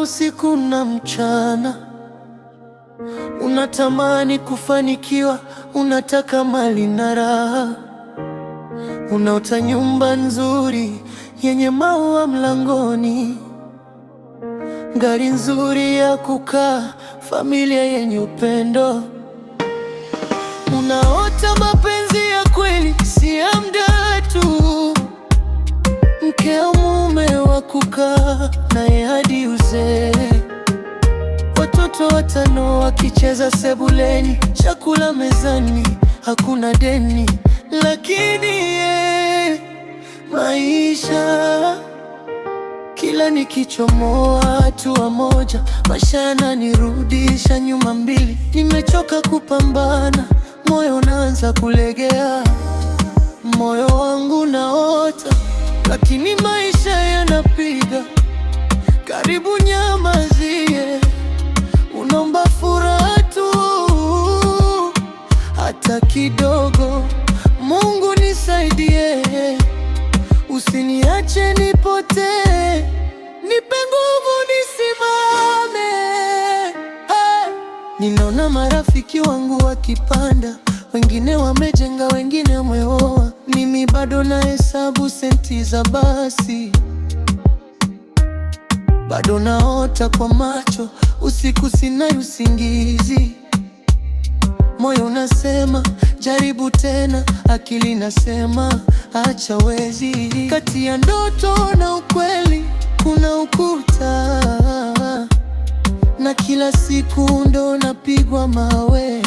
usiku na mchana. Unatamani kufanikiwa, unataka mali na raha. Unaota nyumba nzuri yenye maua mlangoni, gari nzuri ya kukaa, familia yenye upendo. Unaota mapenzi ya kweli, si ya muda tu, mke au mume wa kukaa naye hadi uzee. Watoto 5 wakicheza sebuleni, chakula mezani, hakuna deni. Lakini maisha, kila nikichomoa hatua moja, maisha yananirudisha nyuma 2. Nimechoka kupambana, moyo unaanza kulegea. Moyo wangu naota, lakini maisha yanapiga. Karibu nyamazie, unaomba furaha tu, hata kidogo. Mungu nisaidie, usiniache nipotee, nipe nguvu nisimame. Ninaona marafiki wangu wakipanda, wengine wamejenga, wengine wameoa. Mimi bado nahesabu senti za basi, bado naota kwa macho, usiku sina usingizi. Moyo unasema jaribu tena, akili nasema acha, wezi. Kati ya ndoto na ukweli kuna ukuta, na kila siku ndo napigwa mawe.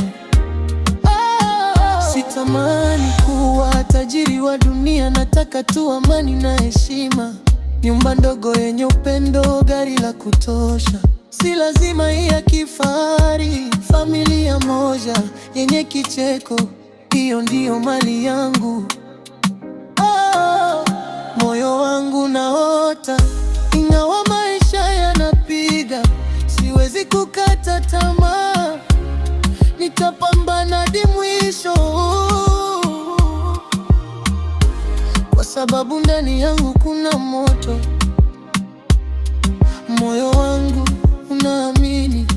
Sitamani kuwa tajiri wa dunia, nataka tu amani na heshima. Nyumba ndogo yenye upendo, gari la kutosha, si lazima hii ya kifahari. Familia moja yenye kicheko, hiyo ndiyo mali yangu. Moyo wangu naota, ingawa maisha yanapiga, siwezi kukata tamaa. Nitapambana hadi mwisho, kwa sababu ndani yangu kuna moto. Moyo wangu unaamini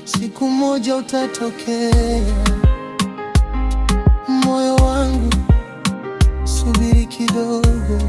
siku moja utatokea. Moyo wangu subiri kidogo.